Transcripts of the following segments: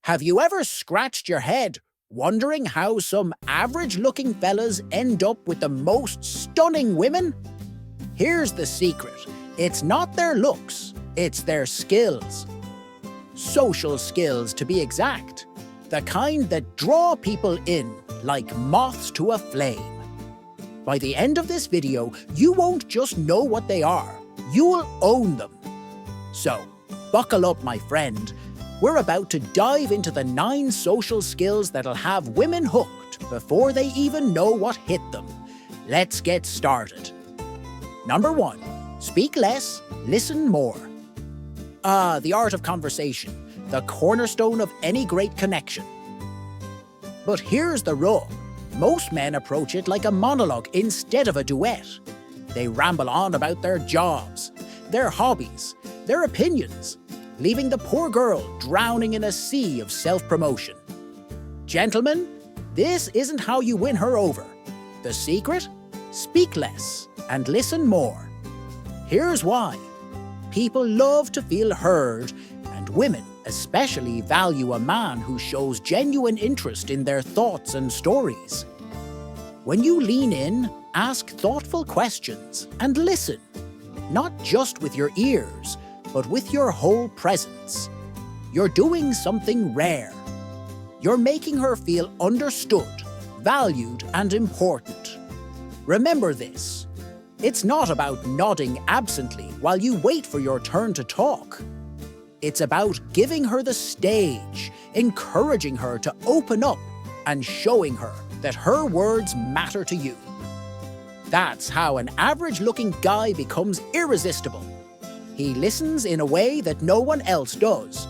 Have you ever scratched your head wondering how some average-looking fellas end up with the most stunning women? Here's the secret. It's not their looks, it's their skills. Social skills, to be exact. The kind that draw people in like moths to a flame. By the end of this video, you won't just know what they are, you'll own them. So, buckle up, my friend. We're about to dive into the 9 social skills that'll have women hooked before they even know what hit them. Let's get started. Number 1. Speak less, listen more. The art of conversation, the cornerstone of any great connection. But here's the rub. Most men approach it like a monologue instead of a duet. They ramble on about their jobs, their hobbies, their opinions, leaving the poor girl drowning in a sea of self-promotion. Gentlemen, this isn't how you win her over. The secret? Speak less and listen more. Here's why. People love to feel heard, and women especially value a man who shows genuine interest in their thoughts and stories. When you lean in, ask thoughtful questions and listen, not just with your ears, but with your whole presence. You're doing something rare. You're making her feel understood, valued, and important. Remember this. It's not about nodding absently while you wait for your turn to talk. It's about giving her the stage, encouraging her to open up, and showing her that her words matter to you. That's how an average-looking guy becomes irresistible. He listens in a way that no one else does.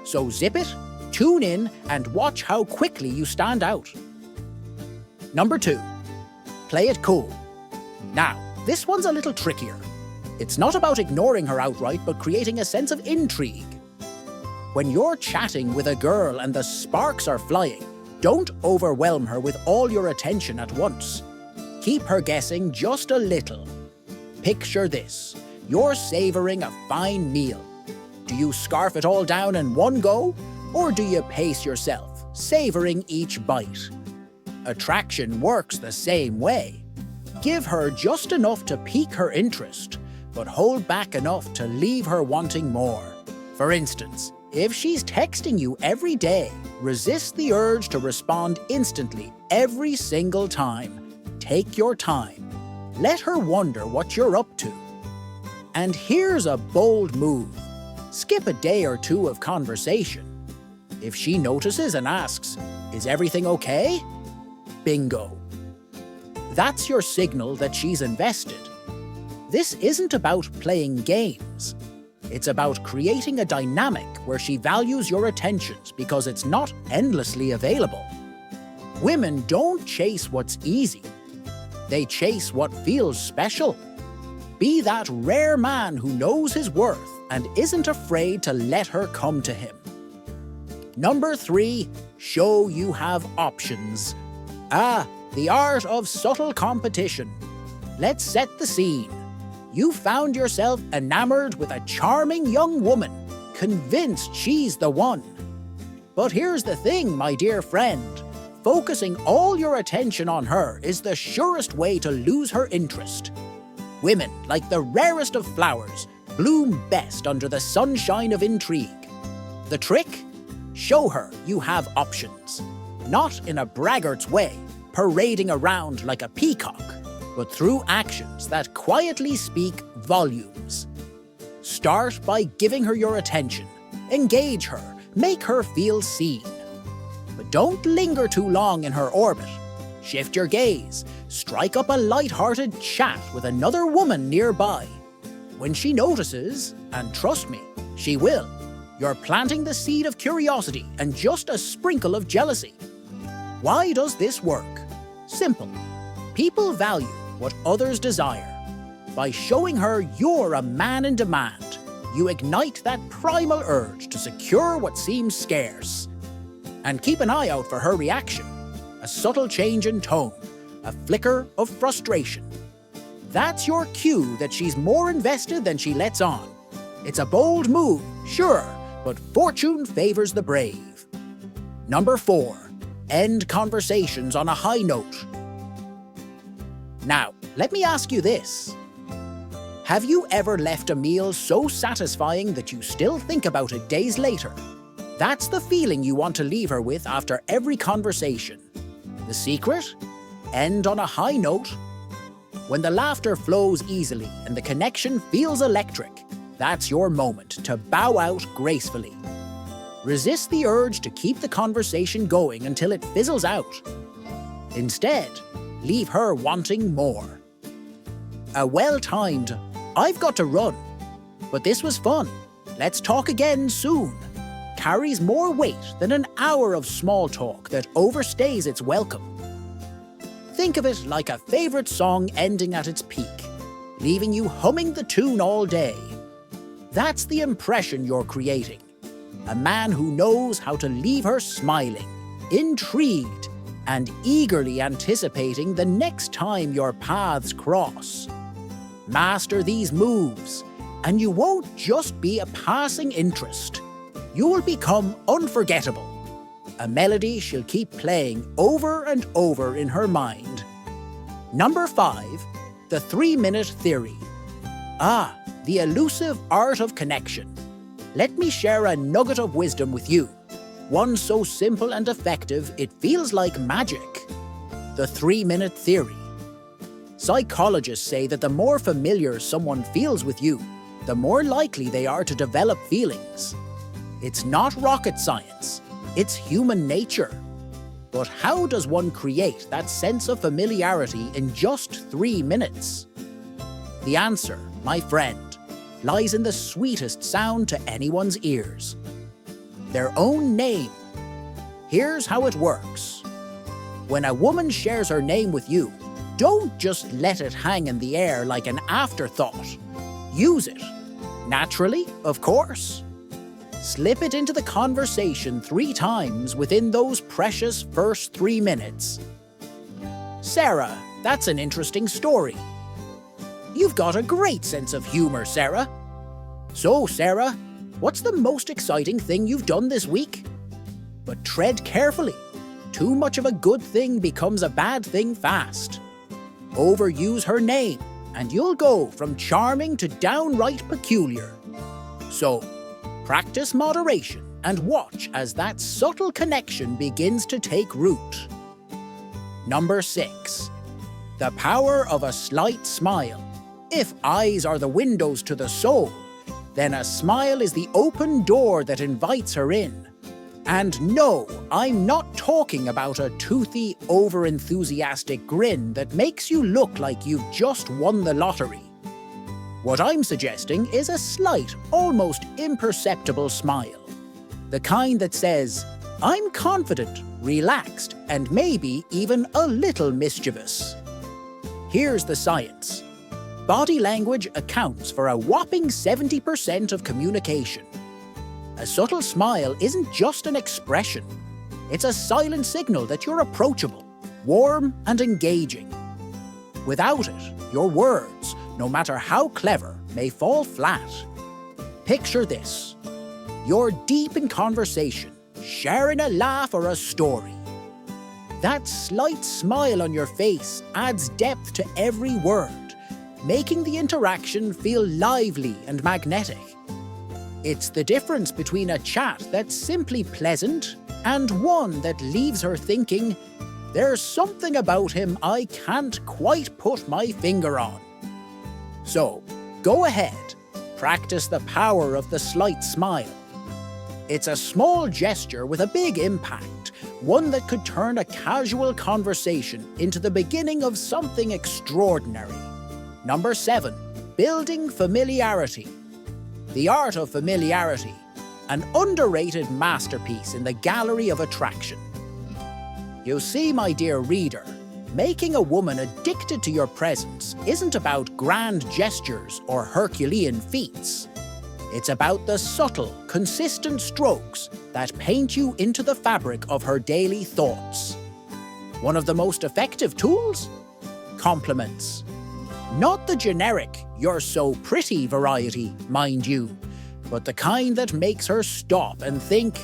So zip it, tune in, and watch how quickly you stand out. Number 2. Play it cool. Now, this one's a little trickier. It's not about ignoring her outright, but creating a sense of intrigue. When you're chatting with a girl and the sparks are flying, don't overwhelm her with all your attention at once. Keep her guessing just a little. Picture this. You're savoring a fine meal. Do you scarf it all down in one go, or do you pace yourself, savoring each bite? Attraction works the same way. Give her just enough to pique her interest, but hold back enough to leave her wanting more. For instance, if she's texting you every day, resist the urge to respond instantly every single time. Take your time. Let her wonder what you're up to. And here's a bold move. Skip a day or two of conversation. If she notices and asks, "Is everything okay?" Bingo. That's your signal that she's invested. This isn't about playing games. It's about creating a dynamic where she values your attentions because it's not endlessly available. Women don't chase what's easy. They chase what feels special. Be that rare man who knows his worth and isn't afraid to let her come to him. Number 3, show you have options. The art of subtle competition. Let's set the scene. You found yourself enamored with a charming young woman, convinced she's the one. But here's the thing, my dear friend. Focusing all your attention on her is the surest way to lose her interest. Women, like the rarest of flowers, bloom best under the sunshine of intrigue. The trick? Show her you have options. Not in a braggart's way, parading around like a peacock, but through actions that quietly speak volumes. Start by giving her your attention. Engage her, make her feel seen. But don't linger too long in her orbit. Shift your gaze, strike up a light-hearted chat with another woman nearby. When she notices, and trust me, she will, you're planting the seed of curiosity and just a sprinkle of jealousy. Why does this work? Simple. People value what others desire. By showing her you're a man in demand, you ignite that primal urge to secure what seems scarce. And keep an eye out for her reaction. A subtle change in tone, a flicker of frustration. That's your cue that she's more invested than she lets on. It's a bold move, sure, but fortune favors the brave. Number 4. End conversations on a high note. Now, let me ask you this. Have you ever left a meal so satisfying that you still think about it days later? That's the feeling you want to leave her with after every conversation. The secret? End on a high note. When the laughter flows easily and the connection feels electric, that's your moment to bow out gracefully. Resist the urge to keep the conversation going until it fizzles out. Instead, leave her wanting more. A well-timed, "I've got to run, but this was fun, let's talk again soon," carries more weight than an hour of small talk that overstays its welcome. Think of it like a favorite song ending at its peak, leaving you humming the tune all day. That's the impression you're creating. A man who knows how to leave her smiling, intrigued, and eagerly anticipating the next time your paths cross. Master these moves, and you won't just be a passing interest. You will become unforgettable. A melody she'll keep playing over and over in her mind. Number 5. The 3-minute theory. The elusive art of connection. Let me share a nugget of wisdom with you. One so simple and effective it feels like magic. The 3-minute theory. Psychologists say that the more familiar someone feels with you, the more likely they are to develop feelings. It's not rocket science, it's human nature. But how does one create that sense of familiarity in just 3 minutes? The answer, my friend, lies in the sweetest sound to anyone's ears. Their own name. Here's how it works. When a woman shares her name with you, don't just let it hang in the air like an afterthought. Use it. Naturally, of course. Slip it into the conversation 3 times within those precious first 3 minutes. "Sarah, that's an interesting story." "You've got a great sense of humor, Sarah." "So, Sarah, what's the most exciting thing you've done this week?" But tread carefully. Too much of a good thing becomes a bad thing fast. Overuse her name, and you'll go from charming to downright peculiar. So, practice moderation and watch as that subtle connection begins to take root. Number 6. The power of a slight smile. If eyes are the windows to the soul, then a smile is the open door that invites her in. And no, I'm not talking about a toothy, over-enthusiastic grin that makes you look like you've just won the lottery. What I'm suggesting is a slight, almost imperceptible smile. The kind that says, "I'm confident, relaxed, and maybe even a little mischievous." Here's the science. Body language accounts for a whopping 70% of communication. A subtle smile isn't just an expression. It's a silent signal that you're approachable, warm, and engaging. Without it, your words, no matter how clever, may fall flat. Picture this. You're deep in conversation, sharing a laugh or a story. That slight smile on your face adds depth to every word, making the interaction feel lively and magnetic. It's the difference between a chat that's simply pleasant and one that leaves her thinking, "There's something about him I can't quite put my finger on." So, go ahead, practice the power of the slight smile. It's a small gesture with a big impact, one that could turn a casual conversation into the beginning of something extraordinary. Number 7. Building familiarity. The art of familiarity, an underrated masterpiece in the gallery of attraction. You see, my dear reader, making a woman addicted to your presence isn't about grand gestures or Herculean feats. It's about the subtle, consistent strokes that paint you into the fabric of her daily thoughts. One of the most effective tools? Compliments. Not the generic, "you're so pretty" variety, mind you, but the kind that makes her stop and think,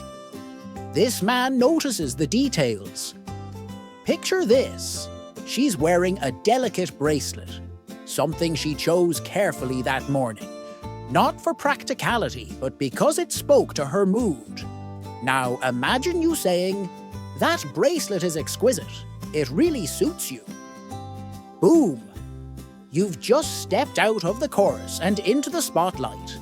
This man notices the details. Picture this. She's wearing a delicate bracelet, something she chose carefully that morning. Not for practicality, but because it spoke to her mood. Now imagine you saying, "That bracelet is exquisite. It really suits you." Boom! You've just stepped out of the chorus and into the spotlight.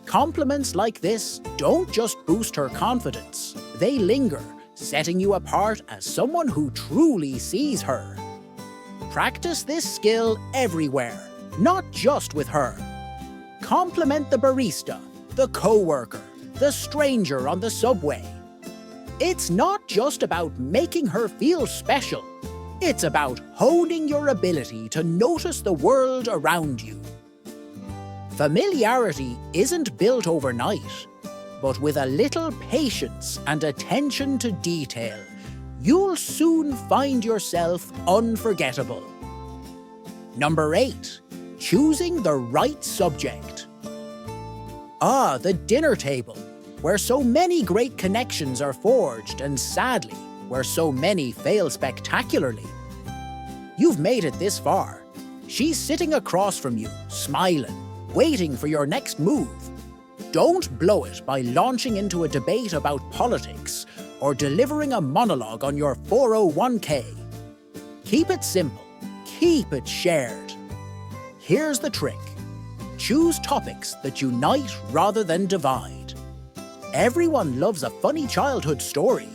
Compliments like this don't just boost her confidence. They linger, setting you apart as someone who truly sees her. Practice this skill everywhere, not just with her. Compliment the barista, the co-worker, the stranger on the subway. It's not just about making her feel special. It's about honing your ability to notice the world around you. Familiarity isn't built overnight, but with a little patience and attention to detail, you'll soon find yourself unforgettable. Number 8. Choosing the right subject. The dinner table, where so many great connections are forged and sadly, where so many fail spectacularly. You've made it this far. She's sitting across from you, smiling, waiting for your next move. Don't blow it by launching into a debate about politics or delivering a monologue on your 401k. Keep it simple. Keep it shared. Here's the trick. Choose topics that unite rather than divide. Everyone loves a funny childhood story,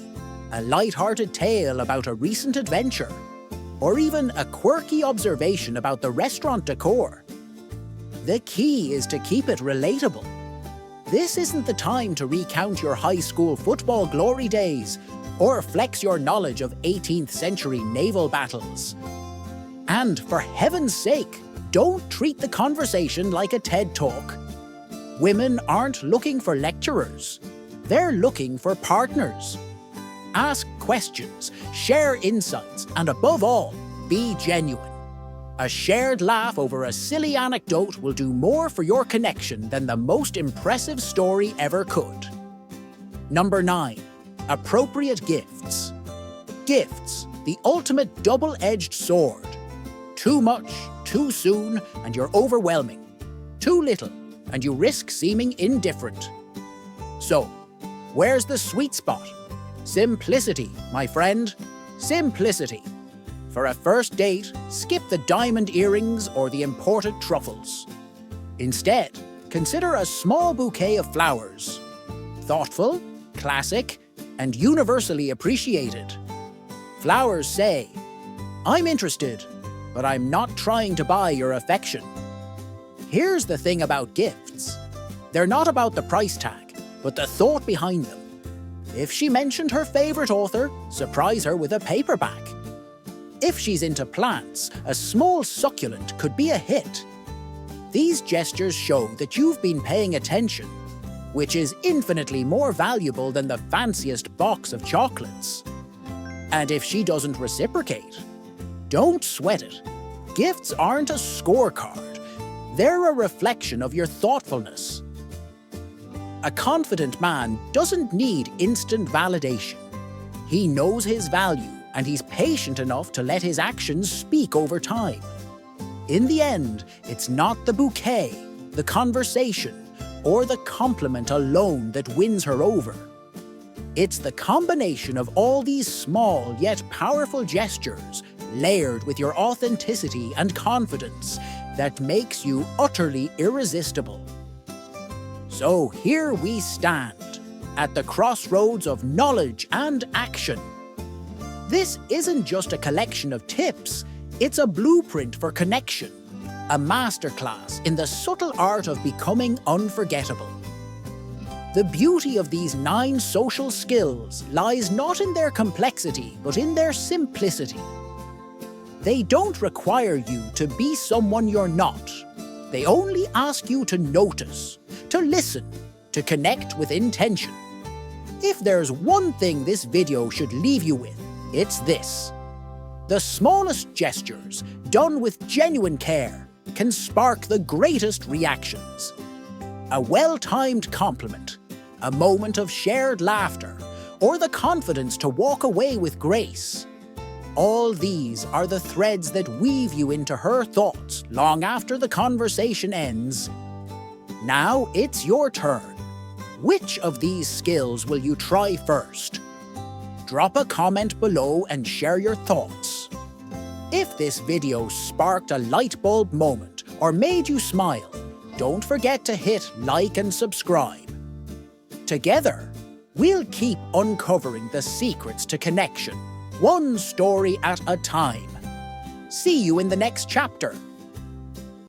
a light-hearted tale about a recent adventure, or even a quirky observation about the restaurant decor. The key is to keep it relatable. This isn't the time to recount your high school football glory days or flex your knowledge of 18th century naval battles. And for heaven's sake, don't treat the conversation like a TED Talk. Women aren't looking for lecturers. They're looking for partners. Ask questions, share insights, and above all, be genuine. A shared laugh over a silly anecdote will do more for your connection than the most impressive story ever could. Number 9. Appropriate gifts. Gifts, the ultimate double-edged sword. Too much, too soon, and you're overwhelming. Too little, and you risk seeming indifferent. So, where's the sweet spot? Simplicity, my friend. Simplicity. For a first date, skip the diamond earrings or the imported truffles. Instead, consider a small bouquet of flowers. Thoughtful, classic, and universally appreciated. Flowers say, "I'm interested, but I'm not trying to buy your affection." Here's the thing about gifts. They're not about the price tag, but the thought behind them. If she mentioned her favorite author, surprise her with a paperback. If she's into plants, a small succulent could be a hit. These gestures show that you've been paying attention, which is infinitely more valuable than the fanciest box of chocolates. And if she doesn't reciprocate, don't sweat it. Gifts aren't a scorecard. They're a reflection of your thoughtfulness. A confident man doesn't need instant validation. He knows his value, and he's patient enough to let his actions speak over time. In the end, it's not the bouquet, the conversation, or the compliment alone that wins her over. It's the combination of all these small yet powerful gestures, layered with your authenticity and confidence, that makes you utterly irresistible. So here we stand, at the crossroads of knowledge and action. This isn't just a collection of tips, it's a blueprint for connection, a masterclass in the subtle art of becoming unforgettable. The beauty of these 9 social skills lies not in their complexity, but in their simplicity. They don't require you to be someone you're not. They only ask you to notice, to listen, to connect with intention. If there's one thing this video should leave you with, it's this. The smallest gestures, done with genuine care, can spark the greatest reactions. A well-timed compliment, a moment of shared laughter, or the confidence to walk away with grace. All these are the threads that weave you into her thoughts long after the conversation ends. Now it's your turn. Which of these skills will you try first? Drop a comment below and share your thoughts. If this video sparked a light bulb moment or made you smile, don't forget to hit like and subscribe. Together, we'll keep uncovering the secrets to connection, one story at a time. See you in the next chapter.